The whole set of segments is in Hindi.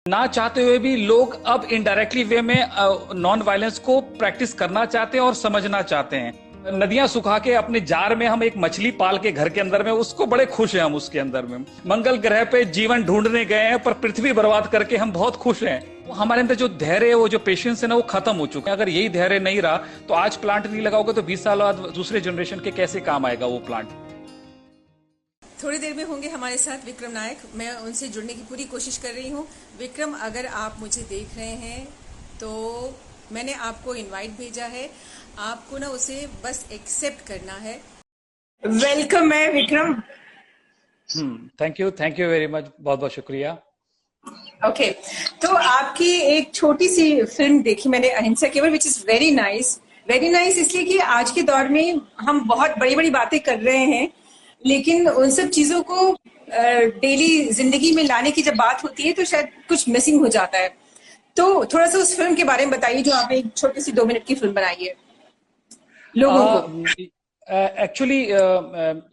ना चाहते हुए भी लोग अब इनडायरेक्टली वे में नॉन वायलेंस को प्रैक्टिस करना चाहते हैं और समझना चाहते हैं। नदियां सुखा के अपने जार में हम एक मछली पाल के घर के अंदर में उसको बड़े खुश हैं। हम उसके अंदर में मंगल ग्रह पे जीवन ढूंढने गए हैं पर पृथ्वी बर्बाद करके हम बहुत खुश हैं। हमारे अंदर जो धैर्य है, वो जो पेशेंस है ना, वो खत्म हो चुका है। अगर यही धैर्य नहीं रहा तो आज प्लांट नहीं लगाओगे तो 20 साल बाद दूसरे जनरेशन के कैसे काम आएगा वो प्लांट। थोड़ी देर में होंगे हमारे साथ विक्रम नायक। मैं उनसे जुड़ने की पूरी कोशिश कर रही हूँ। विक्रम, अगर आप मुझे देख रहे हैं तो मैंने आपको इनवाइट भेजा है, आपको ना उसे बस एक्सेप्ट करना है। वेलकम है Vikram. Thank you very much, बहुत बहुत शुक्रिया। ओके, तो आपकी एक छोटी सी फिल्म देखी मैंने, अहिंसा केवल, which is very nice. Very nice इसलिए कि आज के दौर में हम बहुत बड़ी बड़ी बातें कर रहे हैं, लेकिन उन सब चीजों को डेली जिंदगी में लाने की जब बात होती है तो शायद कुछ मिसिंग हो जाता है। तो थोड़ा सा उस फिल्म के बारे में बताइए जो आपने एक छोटी सी 2 मिनट की फिल्म बनाई है लोगों को। एक्चुअली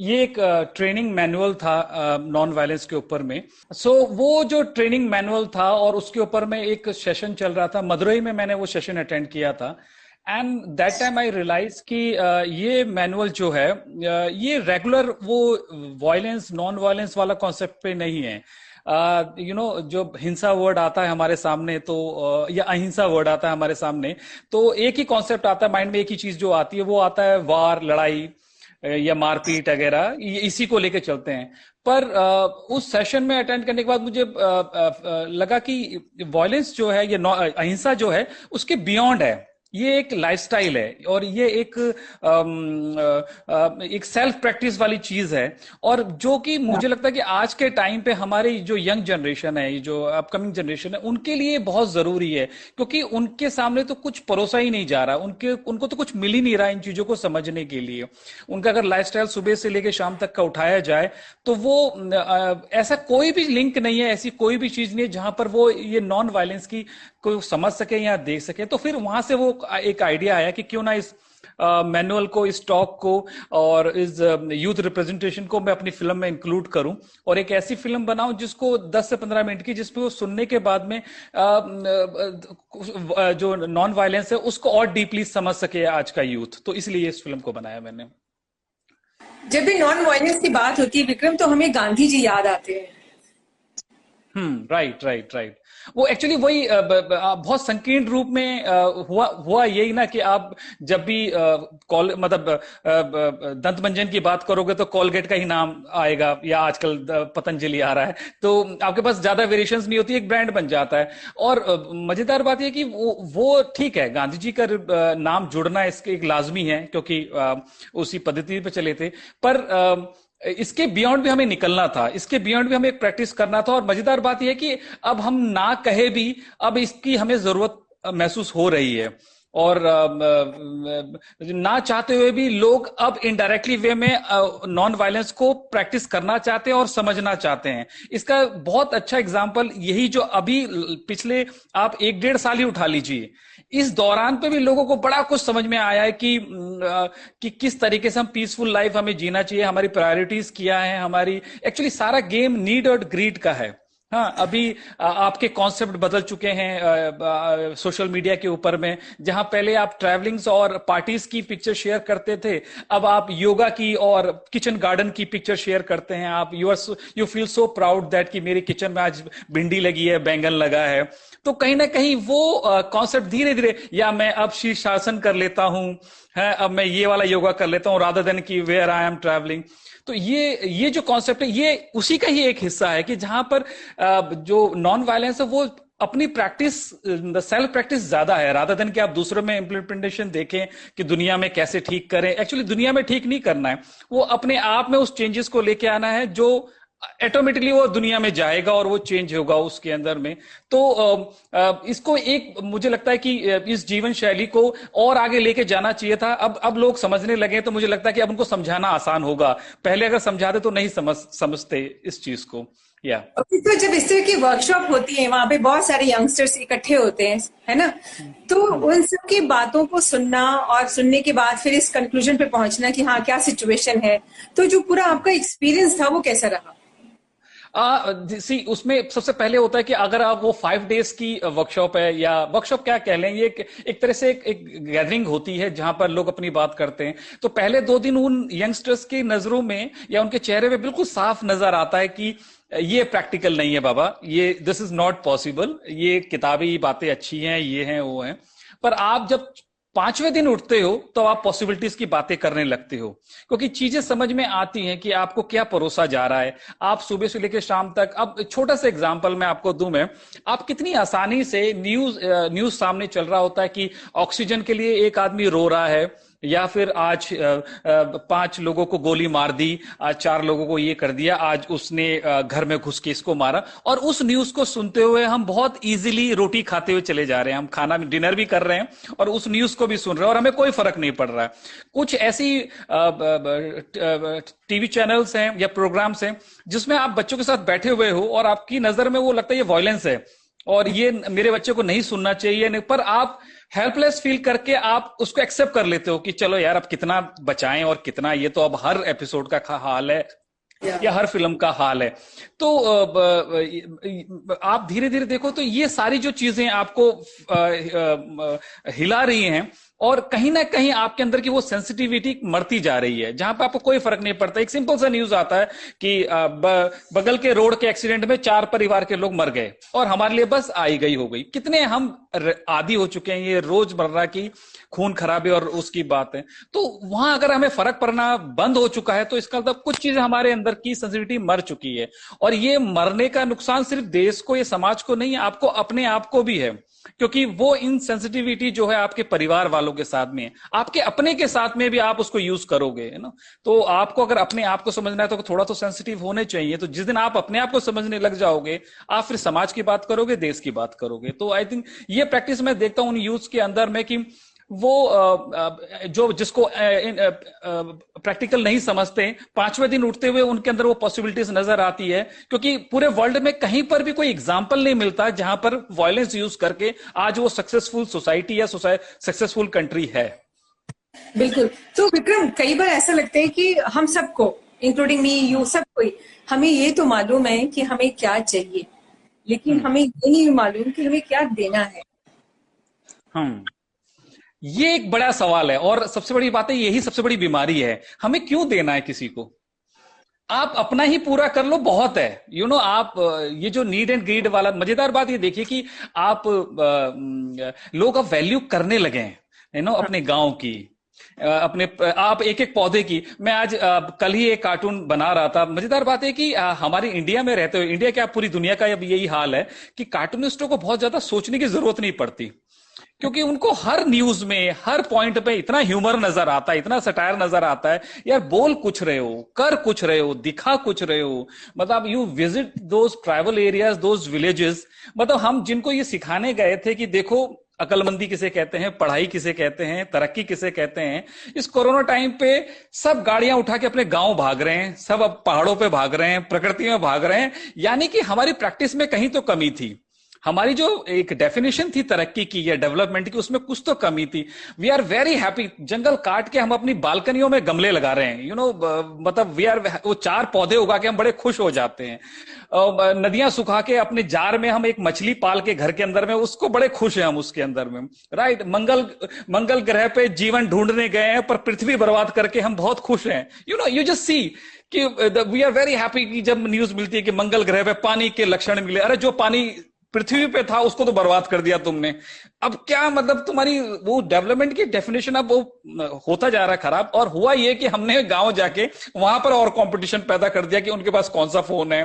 ये एक ट्रेनिंग मैनुअल था नॉन वायलेंस के ऊपर में। वो जो ट्रेनिंग मैनुअल था और उसके ऊपर में एक सेशन चल रहा था, मदुरई में मैंने वो सेशन अटेंड किया था। And that time I realise कि ये मैनुअल जो है ये रेगुलर वो वायलेंस नॉन वायलेंस वाला कॉन्सेप्ट पे नहीं है। जो हिंसा वर्ड आता है हमारे सामने तो या अहिंसा वर्ड आता है हमारे सामने तो एक ही कॉन्सेप्ट आता है माइंड में, एक ही चीज जो आती है वो आता है वार, लड़ाई या मारपीट वगैरह, इसी को लेके चलते हैं। पर उस सेशन में अटेंड करने के बाद मुझे लगा कि वायलेंस जो है, ये अहिंसा जो है, उसके बियॉन्ड है। ये एक लाइफस्टाइल है और ये एक सेल्फ प्रैक्टिस वाली चीज है। और जो कि मुझे लगता है कि आज के टाइम पे हमारी जो यंग जनरेशन है, जो अपकमिंग जनरेशन है, उनके लिए बहुत जरूरी है, क्योंकि उनके सामने तो कुछ परोसा ही नहीं जा रहा, उनको तो कुछ मिल ही नहीं रहा इन चीजों को समझने के लिए। उनका अगर लाइफस्टाइल सुबह से लेकर शाम तक का उठाया जाए तो वो ऐसा कोई भी लिंक नहीं है, ऐसी कोई भी चीज नहीं है जहां पर वो ये नॉन वायलेंस की को समझ सके या देख सके। तो फिर वहां से वो एक आइडिया आया कि क्यों ना इस मैनुअल को, इस टॉक को और इस यूथ रिप्रेजेंटेशन को मैं अपनी फिल्म में इंक्लूड करूं और एक ऐसी फिल्म बनाऊं जिसको 10 से 15 मिनट की, जिसपे वो सुनने के बाद में जो नॉन वायलेंस है उसको और डीपली समझ सके आज का यूथ। तो इसलिए इस फिल्म को बनाया मैंने। जब भी नॉन वायलेंस की बात होती है विक्रम, तो हमें गांधी जी याद आते हैं। Right right right. वो एक्चुअली वही बहुत संकीर्ण रूप में हुआ यही ना कि आप जब भी दंत मंजन की बात करोगे तो कोलगेट का ही नाम आएगा, या आजकल पतंजलि आ रहा है, तो आपके पास ज्यादा वेरिएशंस नहीं होती, एक ब्रांड बन जाता है। और मजेदार बात यह कि वो ठीक है, गांधी जी का नाम जुड़ना इसके एक लाजमी है क्योंकि उसी पद्धति पे चले थे। पर इसके बियॉन्ड भी हमें निकलना था, इसके बियॉन्ड भी हमें एक प्रैक्टिस करना था। और मजेदार बात यह है कि अब हम ना कहे भी अब इसकी हमें जरूरत महसूस हो रही है। और ना चाहते हुए भी लोग अब इनडायरेक्टली वे में नॉन वायलेंस को प्रैक्टिस करना चाहते हैं और समझना चाहते हैं। इसका बहुत अच्छा एग्जांपल यही जो अभी पिछले आप 1-1.5 साल ही उठा लीजिए, इस दौरान पे भी लोगों को बड़ा कुछ समझ में आया है कि किस तरीके से हम पीसफुल लाइफ हमें जीना चाहिए, हमारी प्रायोरिटीज क्या है, हमारी एक्चुअली सारा गेम नीड और ग्रीड का है। हाँ, अभी आपके कॉन्सेप्ट बदल चुके हैं सोशल मीडिया के ऊपर में। जहां पहले आप ट्रैवलिंग्स और पार्टीज की पिक्चर शेयर करते थे, अब आप योगा की और किचन गार्डन की पिक्चर शेयर करते हैं। आप you feel so proud that कि मेरी किचन में आज भिंडी लगी है, बैंगन लगा है। तो कहीं ना कहीं वो कॉन्सेप्ट धीरे धीरे, या मैं अब शीर्षासन कर लेता हूं, है अब मैं ये वाला योगा कर लेता हूं रादर देन कि वेयर आई एम ट्रैवलिंग। तो ये जो कॉन्सेप्ट है ये उसी का ही एक हिस्सा है कि जहां पर जो नॉन वायलेंस है वो अपनी प्रैक्टिस, सेल्फ प्रैक्टिस ज्यादा है रादर देन कि आप दूसरों में इम्प्लीमेंटेशन देखें कि दुनिया में कैसे ठीक करें। एक्चुअली दुनिया में ठीक नहीं करना है, वो अपने आप में उस चेंजेस को लेके आना है जो ऑटोमेटिकली वो दुनिया में जाएगा और वो चेंज होगा उसके अंदर में। तो इसको एक मुझे लगता है कि इस जीवन शैली को और आगे लेके जाना चाहिए था। अब लोग समझने लगे तो मुझे लगता है कि अब उनको समझाना आसान होगा। पहले अगर समझाते तो नहीं समझते इस चीज को। या तो जब इस तरह की वर्कशॉप होती है, वहां पे बहुत सारे यंगस्टर्स इकट्ठे होते हैं, है ना? तो उन सब की बातों को सुनना और सुनने के बाद फिर इस कंक्लूजन पे पहुंचना कि हाँ क्या सिचुएशन है, तो जो पूरा आपका एक्सपीरियंस था वो कैसा रहा? सी उसमें सबसे पहले होता है कि अगर आप वो 5 डेज की वर्कशॉप है, या वर्कशॉप क्या कह लें, ये एक तरह से एक गैदरिंग होती है जहां पर लोग अपनी बात करते हैं। तो पहले 2 दिन उन यंगस्टर्स की नजरों में या उनके चेहरे पे बिल्कुल साफ नजर आता है कि ये प्रैक्टिकल नहीं है बाबा, ये दिस इज नॉट पॉसिबल, ये किताबी बातें अच्छी हैं, ये हैं वो हैं। पर आप जब 5वें दिन उठते हो तो आप पॉसिबिलिटीज की बातें करने लगते हो, क्योंकि चीजें समझ में आती हैं कि आपको क्या परोसा जा रहा है। आप सुबह से लेकर शाम तक, अब छोटा सा एग्जांपल मैं आपको दूं, मैं आप कितनी आसानी से न्यूज सामने चल रहा होता है कि ऑक्सीजन के लिए एक आदमी रो रहा है, या फिर आज 5 लोगों को गोली मार दी, आज 4 लोगों को ये कर दिया, आज उसने घर में घुस के इसको मारा। और उस न्यूज को सुनते हुए हम बहुत इजीली रोटी खाते हुए चले जा रहे हैं, हम खाना डिनर भी कर रहे हैं और उस न्यूज को भी सुन रहे हैं, और हमें कोई फर्क नहीं पड़ रहा है। कुछ ऐसी टीवी चैनल्स हैं या प्रोग्राम्स हैं जिसमें आप बच्चों के साथ बैठे हुए हो और आपकी नजर में वो लगता है ये वायलेंस है और ये मेरे बच्चे को नहीं सुनना चाहिए, नहीं, पर आप हेल्पलेस फील करके आप उसको एक्सेप्ट कर लेते हो कि चलो यार अब कितना बचाएं और कितना, ये तो अब हर एपिसोड का हाल है या हर फिल्म का हाल है। तो आप धीरे धीरे देखो तो ये सारी जो चीजें आपको हिला रही हैं, और कहीं ना कहीं आपके अंदर की वो सेंसिटिविटी मरती जा रही है, जहां पे आपको कोई फर्क नहीं पड़ता। एक सिंपल सा न्यूज आता है कि बगल के रोड के एक्सीडेंट में 4 परिवार के लोग मर गए और हमारे लिए बस आई गई हो गई। कितने हम आदी हो चुके हैं ये रोजमर्रा की खून खराबे और उसकी बात है। तो वहां अगर हमें फर्क पड़ना बंद हो चुका है तो इसका मतलब कुछ चीजें हमारे अंदर की सेंसिटिविटी मर चुकी है। और ये मरने का नुकसान सिर्फ देश को या समाज को नहीं है, आपको अपने आप को भी है, क्योंकि वो इनसेंसिटिविटी जो है आपके परिवार वालों के साथ में है, आपके अपने के साथ में भी आप उसको यूज करोगे, है ना। तो आपको अगर अपने आप को समझना है तो थोड़ा तो सेंसिटिव होने चाहिए। तो जिस दिन आप अपने आप को समझने लग जाओगे, आप फिर समाज की बात करोगे, देश की बात करोगे। तो आई थिंक ये प्रैक्टिस मैं देखता हूं उन यूथ के अंदर में कि वो जो जिसको प्रैक्टिकल नहीं समझते, 5वें दिन उठते हुए उनके अंदर वो पॉसिबिलिटीज नजर आती है, क्योंकि पूरे वर्ल्ड में कहीं पर भी कोई एग्जांपल नहीं मिलता जहां पर वायलेंस यूज करके आज वो सक्सेसफुल सोसाइटी या सक्सेसफुल कंट्री है। बिल्कुल। तो विक्रम, कई बार ऐसा लगता है कि हम सबको, इंक्लूडिंग मी, यू, सब कोई, हमें ये तो मालूम है कि हमें क्या चाहिए, लेकिन हमें ये नहीं मालूम कि हमें क्या देना है। ये एक बड़ा सवाल है, और सबसे बड़ी बात है, यही सबसे बड़ी बीमारी है। हमें क्यों देना है किसी को? आप अपना ही पूरा कर लो, बहुत है। आप ये जो नीड एंड ग्रीड वाला, मजेदार बात ये देखिए कि आप लोग अब वैल्यू करने लगे हैं, अपने गांव की, अपने आप एक एक पौधे की। मैं आज कल ही एक कार्टून बना रहा था। मजेदार बात है कि हमारी इंडिया में रहते हुए, इंडिया क्या पूरी दुनिया का अब यही हाल है कि कार्टूनिस्टों को बहुत ज्यादा सोचने की जरूरत नहीं पड़ती, क्योंकि उनको हर न्यूज में हर पॉइंट पे इतना ह्यूमर नजर आता है, इतना सटायर नजर आता है। यार बोल कुछ रहे हो, कर कुछ रहे हो, दिखा कुछ रहे हो। मतलब you visit those tribal areas, those villages. मतलब हम जिनको ये सिखाने गए थे कि देखो अकलमंदी किसे कहते हैं, पढ़ाई किसे कहते हैं, तरक्की किसे कहते हैं, इस कोरोना टाइम पे सब गाड़ियां उठा के अपने गांव भाग रहे हैं, सब अब पहाड़ों पे भाग रहे हैं, प्रकृति में भाग रहे हैं। यानी कि हमारी प्रैक्टिस में कहीं तो कमी थी। हमारी जो एक डेफिनेशन थी तरक्की की या डेवलपमेंट की, उसमें कुछ तो कमी थी। वी आर वेरी हैप्पी, जंगल काट के हम अपनी बालकनियों में गमले लगा रहे हैं, मतलब वो 4 पौधे उगा के हम बड़े खुश हो जाते हैं। नदियां सुखा के अपने जार में हम एक मछली पाल के घर के अंदर में, उसको बड़े खुश हैं हम उसके अंदर में, राइट। मंगल ग्रह पे जीवन ढूंढने गए हैं पर पृथ्वी बर्बाद करके हम बहुत खुश हैं। यू जस्ट सी कि वी आर वेरी हैप्पी कि जब न्यूज मिलती है कि मंगल ग्रह पे पानी के लक्षण मिले। अरे जो पानी पृथ्वी पे था उसको तो बर्बाद कर दिया तुमने। अब क्या मतलब तुम्हारी वो डेवलपमेंट की डेफिनेशन अब वो होता जा रहा है खराब। और हुआ ये कि हमने गांव जाके वहां पर और कंपटीशन पैदा कर दिया कि उनके पास कौन सा फोन है,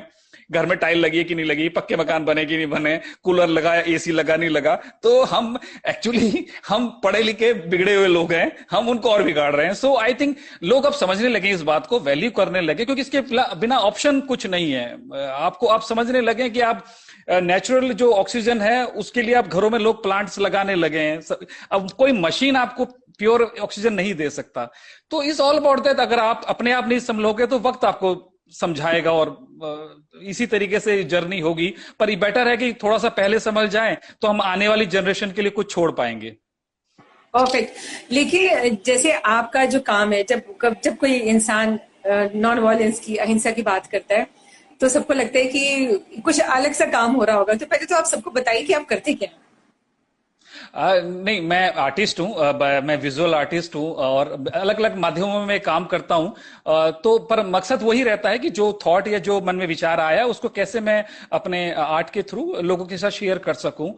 घर में टाइल लगी है कि नहीं लगी, पक्के मकान बने कि नहीं बने, कूलर लगा या एसी लगा नहीं लगा। तो हम एक्चुअली हम पढ़े लिखे बिगड़े हुए लोग हैं, हम उनको और बिगाड़ रहे हैं। सो आई थिंक लोग अब समझने लगे इस बात को, वैल्यू करने लगे, क्योंकि इसके बिना ऑप्शन कुछ नहीं है। आपको आप समझने लगे कि आप नेचुरल जो ऑक्सीजन है उसके लिए आप घरों में लोग प्लांट्स लगाने लगे हैं। अब कोई मशीन आपको प्योर ऑक्सीजन नहीं दे सकता। तो इस ऑल अबाउट दैट अगर आप अपने आप नहीं समझोगे तो वक्त आपको समझाएगा, और इसी तरीके से जर्नी होगी। पर ये बेटर है कि थोड़ा सा पहले समझ जाएं तो हम आने वाली जनरेशन के लिए कुछ छोड़ पाएंगे। परफेक्ट। लेकिन जैसे आपका जो काम है, जब कोई इंसान नॉन वायलेंस की, अहिंसा की बात करता है, तो सबको लगता है कि कुछ अलग सा काम हो रहा होगा। तो पहले तो आप सबको बताइए कि आप करते क्या हैं। नहीं, मैं आर्टिस्ट हूँ, मैं विजुअल आर्टिस्ट हूँ और अलग अलग माध्यमों में मैं काम करता हूँ। तो पर मकसद वही रहता है कि जो थॉट या जो मन में विचार आया उसको कैसे मैं अपने आर्ट के थ्रू लोगों के साथ शेयर कर सकूं,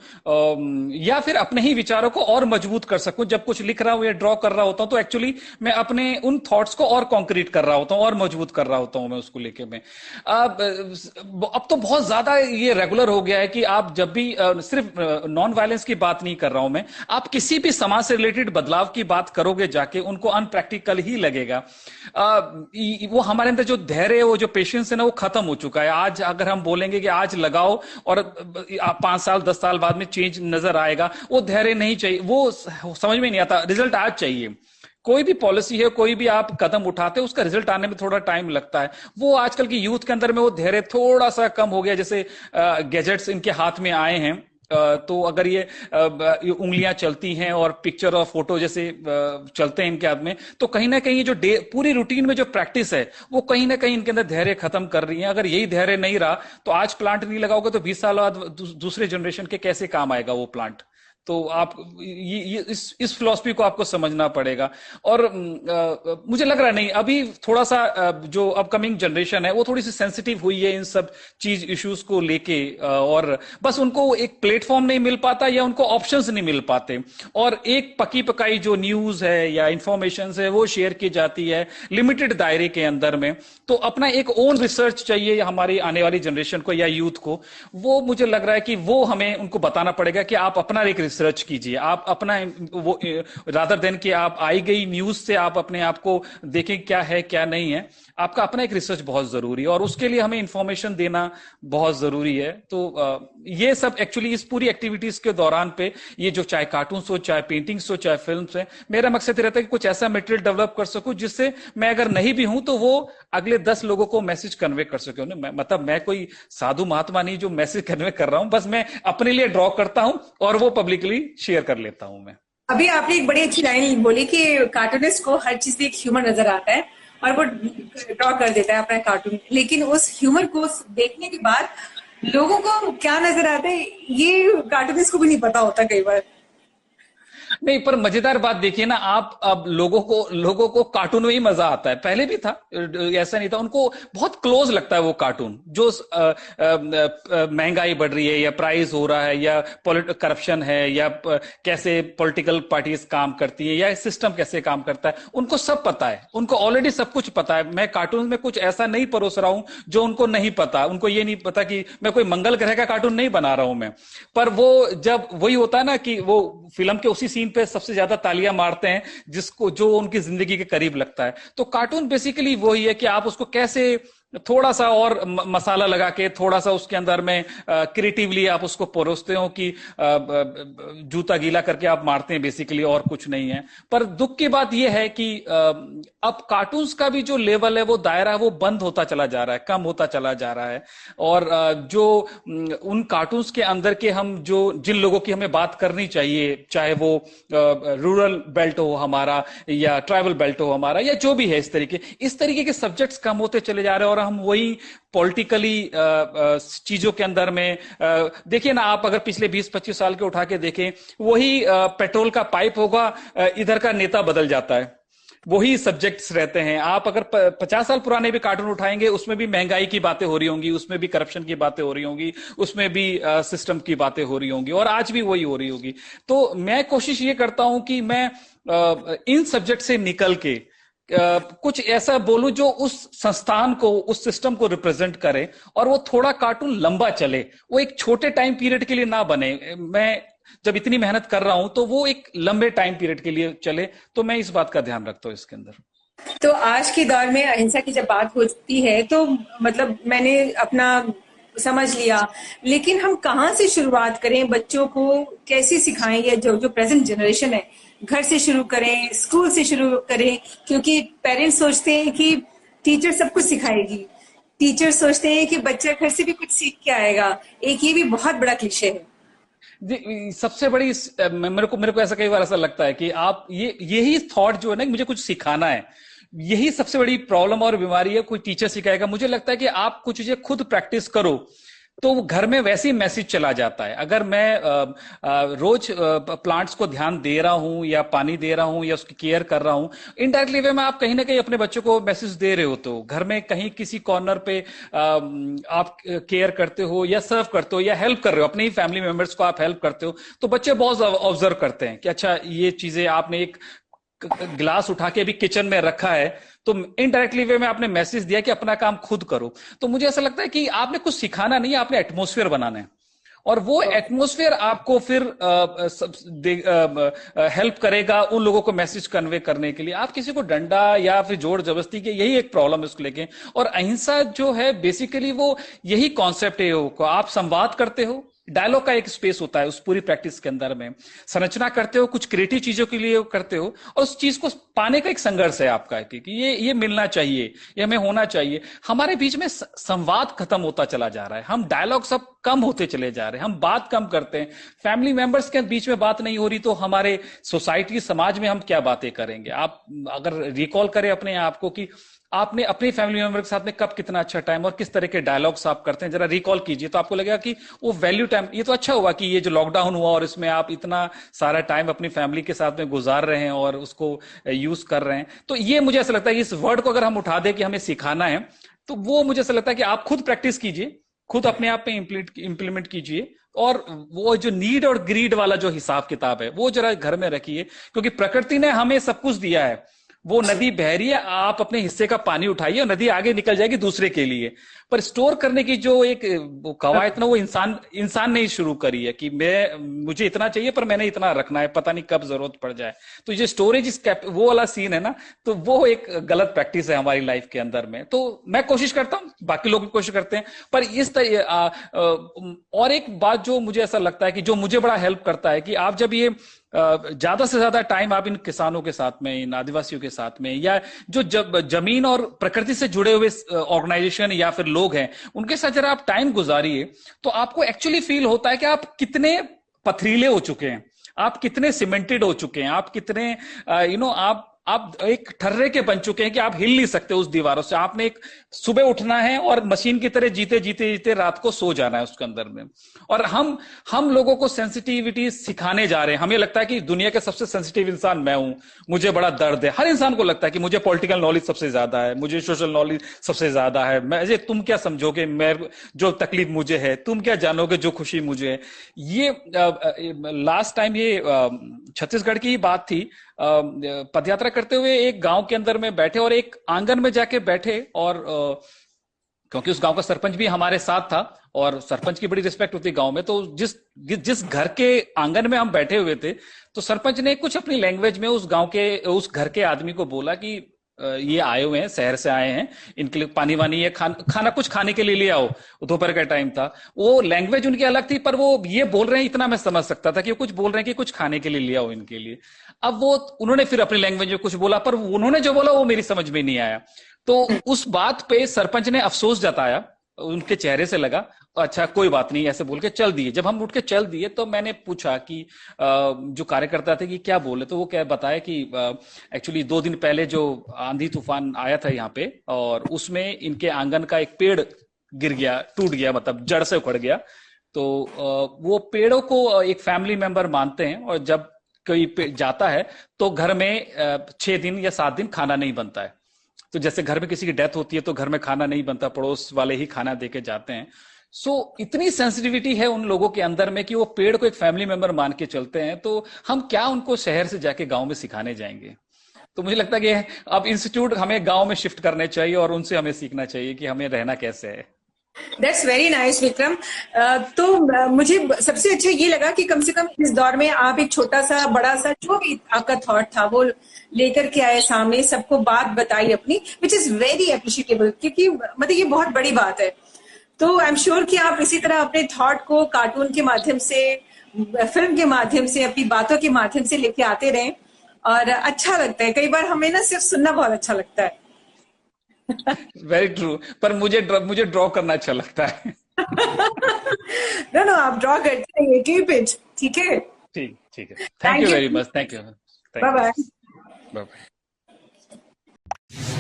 या फिर अपने ही विचारों को और मजबूत कर सकूं। जब कुछ लिख रहा हूं या ड्रॉ कर रहा होता हूं तो एक्चुअली मैं अपने उन थॉट्स को और कॉन्क्रीट कर रहा होता हूं और मजबूत कर रहा होता हूं मैं उसको लेके मैं। अब तो बहुत ज्यादा ये रेगुलर हो गया है कि आप जब भी सिर्फ नॉन वायलेंस की बात नहीं कर रहा हूं मैं, आप किसी भी समाज से रिलेटेड बदलाव की बात करोगे जाके उनको अनप्रैक्टिकल ही लगेगा। वो हमारे अंदर जो धैर्य, वो जो पेशेंस है ना, वो खत्म हो चुका है। आज अगर हम बोलेंगे कि आज लगाओ और 5 साल 10 साल बाद में चेंज नजर आएगा, वो धैर्य नहीं चाहिए, वो समझ में नहीं आता। रिजल्ट आज चाहिए। कोई भी पॉलिसी है, कोई भी आप कदम उठाते हो, उसका रिजल्ट आने में थोड़ा टाइम लगता है। वो आजकल की यूथ के अंदर में वो धैर्य थोड़ा सा कम हो गया। जैसे गैजेट्स इनके हाथ में आए हैं, तो अगर ये उंगलियां चलती हैं और पिक्चर और फोटो जैसे चलते हैं इनके हाथ में, तो कहीं ना कहीं जो पूरी रूटीन में जो प्रैक्टिस है वो कहीं ना कहीं इनके अंदर धैर्य खत्म कर रही है। अगर यही धैर्य नहीं रहा तो आज प्लांट नहीं लगाओगे तो 20 साल बाद दूसरे जनरेशन के कैसे काम आएगा वो प्लांट। तो आप ये इस फिलॉसफी को आपको समझना पड़ेगा। और मुझे लग रहा नहीं, अभी थोड़ा सा जो अपकमिंग जनरेशन है वो थोड़ी सी सेंसिटिव हुई है इन सब चीज इश्यूज को लेके, और बस उनको एक प्लेटफॉर्म नहीं मिल पाता या उनको ऑप्शंस नहीं मिल पाते। और एक पकी पकाई जो न्यूज है या इंफॉर्मेशन है वो शेयर की जाती है लिमिटेड दायरे के अंदर में। तो अपना एक ओन रिसर्च चाहिए हमारी आने वाली जनरेशन को या यूथ को। वो मुझे लग रहा है कि वो हमें उनको बताना पड़ेगा कि आप अपना एक रिसर्च कीजिए, आप अपना वो, रादर देन कि आप आई गई न्यूज से आप अपने आप को देखें क्या है क्या नहीं है। आपका अपना एक रिसर्च बहुत जरूरी है और उसके लिए हमें इंफॉर्मेशन देना बहुत जरूरी है। तो ये सब एक्चुअली इस पूरी एक्टिविटीज के दौरान पे, ये जो चाहे कार्टून्स हो, चाहे पेंटिंग्स हो, चाहे फिल्म्स है, मेरा मकसद रहता है कि कुछ ऐसा मटेरियल डेवलप कर सकूं जिससे मैं अगर नहीं भी हूं तो वो अगले 10 लोगों को मैसेज कन्वे कर सके। मतलब मैं कोई साधु महात्मा नहीं जो मैसेज कन्वे कर रहा हूं, बस मैं अपने लिए ड्रॉ करता हूं और वो पब्लिकली शेयर कर लेता हूं मैं। अभी आपने एक बड़ी अच्छी लाइन बोली कि कार्टूनिस्ट को हर चीज में एक ह्यूमर नजर आता है और वो ड्रॉ कर देता है अपना कार्टून, लेकिन उस ह्यूमर को देखने के बाद लोगों को क्या नजर आता है ये कार्टूनिस्ट को भी नहीं पता होता कई बार। नहीं, पर मजेदार बात देखिए ना आप, अब लोगों को कार्टून में ही मजा आता है। पहले भी था, ऐसा नहीं था। उनको बहुत क्लोज लगता है वो कार्टून जो महंगाई बढ़ रही है या प्राइस हो रहा है या करप्शन है या कैसे पॉलिटिकल पार्टीज काम करती है या सिस्टम कैसे काम करता है, उनको सब पता है। उनको ऑलरेडी सब कुछ पता है। मैं कार्टून में कुछ ऐसा नहीं परोस रहा हूं जो उनको नहीं पता। उनको ये नहीं पता कि मैं कोई मंगल ग्रह का कार्टून नहीं बना रहा हूं मैं। पर वो जब वही होता है ना कि वो फिल्म के उसी सीन पे सबसे ज्यादा तालियां मारते हैं जिसको जो उनकी जिंदगी के करीब लगता है। तो कार्टून बेसिकली वही है कि आप उसको कैसे थोड़ा सा और मसाला लगा के, थोड़ा सा उसके अंदर में क्रिएटिवली आप उसको परोसते हो कि जूता गीला करके आप मारते हैं बेसिकली, और कुछ नहीं है। पर दुख की बात यह है कि अब कार्टून्स का भी जो लेवल है, वो दायरा है, वो बंद होता चला जा रहा है, कम होता चला जा रहा है। और जो उन कार्टून्स के अंदर के हम जो जिन लोगों की हमें बात करनी चाहिए, चाहे वो रूरल बेल्ट हो हमारा या ट्राइबल बेल्ट हो हमारा या जो भी है, इस तरीके के सब्जेक्ट्स कम होते चले जा रहे हैं। और हम वही पॉलिटिकली चीजों के अंदर में देखिए ना, आप अगर पिछले 20-25 साल के उठा के देखें, वही पेट्रोल का पाइप होगा, इधर का नेता बदल जाता है, वही सब्जेक्ट्स रहते हैं। आप अगर 50 साल पुराने भी कार्टून उठाएंगे, उसमें भी महंगाई की बातें हो रही होंगी, उसमें भी करप्शन की बातें हो रही होंगी, उसमें भी सिस्टम की बातें हो रही होंगी, और आज भी वही हो रही होगी। तो मैं कोशिश ये करता हूं कि मैं इन सब्जेक्ट से निकल के कुछ ऐसा बोलूं जो उस संस्थान को, उस सिस्टम को रिप्रेजेंट करे, और वो थोड़ा कार्टून लंबा चले, वो एक छोटे टाइम पीरियड के लिए ना बने। मैं जब इतनी मेहनत कर रहा हूं तो वो एक लंबे टाइम पीरियड के लिए चले, तो मैं इस बात का ध्यान रखता हूं इसके अंदर। तो आज के दौर में अहिंसा की जब बात होती है तो मतलब मैंने अपना समझ लिया, लेकिन हम कहाँ से शुरुआत करें, बच्चों को कैसे सिखाएं, या जो प्रेजेंट जनरेशन है, घर से शुरू करें, स्कूल से शुरू करें? क्योंकि पेरेंट्स सोचते हैं कि टीचर सब कुछ सिखाएगी, टीचर सोचते हैं कि बच्चा घर से भी कुछ सीख के आएगा। एक ये भी बहुत बड़ा क्लीशे है। सबसे बड़ी मेरे को ऐसा कई बार ऐसा लगता है कि आप यही थॉट जो है ना, मुझे कुछ सिखाना है, यही सबसे बड़ी प्रॉब्लम और बीमारी है। कोई टीचर सिखाएगा, मुझे लगता है कि आप कुछ चीजें खुद प्रैक्टिस करो तो घर में वैसे ही मैसेज चला जाता है। अगर मैं रोज प्लांट्स को ध्यान दे रहा हूं या पानी दे रहा हूं या उसकी केयर कर रहा हूं, इनडायरेक्टली वे में आप कहीं ना कहीं अपने बच्चों को मैसेज दे रहे हो। तो घर में कहीं किसी कॉर्नर पे आप केयर करते हो या सर्व करते हो या हेल्प कर रहे हो, अपने ही फैमिली मेंबर्स को आप हेल्प करते हो, तो बच्चे बहुत ऑब्जर्व करते हैं कि अच्छा ये चीजें आपने एक गिलास उठा के भी किचन में रखा है, तो इनडायरेक्टली वे में आपने मैसेज दिया कि अपना काम खुद करो। तो मुझे ऐसा लगता है कि आपने कुछ सिखाना नहीं है, आपने एटमोस्फेयर बनाना है, और वो एटमोस्फेयर आपको फिर हेल्प करेगा उन लोगों को मैसेज कन्वे करने के लिए। आप किसी को डंडा या फिर जोर जबरदस्ती के, यही एक प्रॉब्लम है उसको लेके। और अहिंसा जो है बेसिकली वो यही कॉन्सेप्ट है, आप संवाद करते हो, डायलॉग का एक स्पेस होता है उस पूरी प्रैक्टिस के अंदर में, संरचना करते हो, कुछ क्रिएटिव चीजों के लिए करते हो, और उस चीज को पाने का एक संघर्ष है आपका कि ये मिलना चाहिए, ये हमें होना चाहिए। हमारे बीच में संवाद खत्म होता चला जा रहा है, हम डायलॉग सब कम होते चले जा रहे हैं, हम बात कम करते हैं, फैमिली मेंबर्स के बीच में बात नहीं हो रही, तो हमारे सोसाइटी समाज में हम क्या बातें करेंगे। आप अगर रिकॉल करें अपने आप को कि आपने अपनी फैमिली मेंबर के साथ में कब कितना अच्छा टाइम और किस तरह के डायलॉग्स आप करते हैं, जरा रिकॉल कीजिए, तो आपको लगेगा कि वो वैल्यू टाइम। ये तो अच्छा हुआ कि ये जो लॉकडाउन हुआ और इसमें आप इतना सारा टाइम अपनी फैमिली के साथ में गुजार रहे हैं और उसको यूज कर रहे हैं। तो ये मुझे ऐसा लगता है कि इस वर्ड को अगर हम उठा दें कि हमें सिखाना है, तो वो मुझे ऐसा लगता है कि आप खुद प्रैक्टिस कीजिए, खुद अपने आप में इंप्लीमेंट कीजिए, और वो जो नीड और ग्रीड वाला जो हिसाब किताब है वो जरा घर में रखिए, क्योंकि प्रकृति ने हमें सब कुछ दिया है। वो नदी बह रही है, आप अपने हिस्से का पानी उठाइए और नदी आगे निकल जाएगी दूसरे के लिए। पर स्टोर करने की जो एक कवायद ना, वो इंसान ने ही शुरू करी है कि मुझे इतना चाहिए पर मैंने इतना रखना है, पता नहीं कब जरूरत पड़ जाए। तो ये स्टोरेज वो वाला सीन है ना, तो वो एक गलत प्रैक्टिस है हमारी लाइफ के अंदर में। तो मैं कोशिश करता हूं, बाकी लोग भी कोशिश करते हैं, पर इस और एक बात जो मुझे ऐसा लगता है कि जो मुझे बड़ा हेल्प करता है कि आप जब ये ज्यादा से ज्यादा टाइम आप इन किसानों के साथ में, इन आदिवासियों के साथ में, या जो जमीन और प्रकृति से जुड़े हुए ऑर्गेनाइजेशन या फिर लोग हैं, उनके साथ जरा आप टाइम गुजारिए, तो आपको एक्चुअली फील होता है कि आप कितने पथरीले हो चुके हैं, आप कितने सीमेंटेड हो चुके हैं, आप कितने आप एक ठर्रे के बन चुके हैं कि आप हिल नहीं सकते उस दीवारों से। आपने एक सुबह उठना है और मशीन की तरह जीते जीते जीते रात को सो जाना है उसके अंदर में। और हम लोगों को सेंसिटिविटी सिखाने जा रहे हैं। हमें लगता है कि दुनिया के सबसे सेंसिटिव इंसान मैं हूं, मुझे बड़ा दर्द है। हर इंसान को लगता है कि मुझे पॉलिटिकल नॉलेज सबसे ज्यादा है, मुझे सोशल नॉलेज सबसे ज्यादा है, मैं तुम क्या समझोगे, मैं जो तकलीफ मुझे है, तुम क्या जानोगे जो खुशी मुझे है। ये लास्ट टाइम ये छत्तीसगढ़ की ही बात थी। पदयात्रा करते हुए एक गांव के अंदर में बैठे और एक आंगन में जाके बैठे, और क्योंकि उस गांव का सरपंच भी हमारे साथ था और सरपंच की बड़ी रिस्पेक्ट होती है गांव में, तो जिस घर के आंगन में हम बैठे हुए थे, तो सरपंच ने कुछ अपनी लैंग्वेज में उस गांव के उस घर के आदमी को बोला कि ये आए हुए हैं, शहर से आए हैं, इनके लिए पानी वानी या खाना कुछ खाने के लिए ले आओ। दोपहर का टाइम था, वो लैंग्वेज उनकी अलग थी, पर वो ये बोल रहे हैं, इतना मैं समझ सकता था कि वो कुछ बोल रहे हैं कि कुछ खाने के लिए ले आओ इनके लिए। अब वो उन्होंने फिर अपनी लैंग्वेज में कुछ बोला, पर उन्होंने जो बोला वो मेरी समझ में नहीं आया। तो उस बात पे सरपंच ने अफसोस जताया, उनके चेहरे से लगा अच्छा कोई बात नहीं, ऐसे बोल के चल दिए। जब हम उठ के चल दिए तो मैंने पूछा कि जो कार्यकर्ता थे कि क्या बोले, तो वो क्या बताया कि एक्चुअली 2 दिन पहले जो आंधी तूफान आया था यहाँ पे, और उसमें इनके आंगन का एक पेड़ गिर गया, टूट गया, मतलब जड़ से उखड़ गया। तो वो पेड़ों को एक फैमिली मेंबर मानते हैं, और जब कोई जाता है तो घर में 6 दिन या 7 दिन खाना नहीं बनता है। तो जैसे घर में किसी की डेथ होती है तो घर में खाना नहीं बनता, पड़ोस वाले ही खाना देके जाते हैं। इतनी सेंसिटिविटी है उन लोगों के अंदर में कि वो पेड़ को एक फैमिली मेंबर मान के चलते हैं। तो हम क्या उनको शहर से जाके गांव में सिखाने जाएंगे। तो मुझे लगता है कि अब इंस्टीट्यूट हमें गांव में शिफ्ट करने चाहिए और उनसे हमें सीखना चाहिए कि हमें रहना कैसे है। That's very nice, Vikram. तो मुझे सबसे अच्छा ये लगा कि कम से कम इस दौर में आप एक छोटा सा बड़ा सा जो भी आपका थॉट था वो लेकर के आए सामने, सबको बात बताई अपनी, विच इज वेरी अप्रिशिएटेबल, क्योंकि मतलब ये बहुत बड़ी बात है। तो आई एम श्योर कि आप इसी तरह अपने थॉट को कार्टून के माध्यम से, फिल्म के माध्यम से, अपनी बातों के माध्यम से लेके आते रहें, और अच्छा लगता है। कई बार हमें ना सिर्फ सुनना बहुत अच्छा लगता है। वेरी ट्रू, पर मुझे ड्रॉ करना अच्छा लगता है। नो आप ड्रॉ करते रहिए, कीप इट, ठीक है। ठीक है, thank you very much, thank you, bye bye. Bye. है।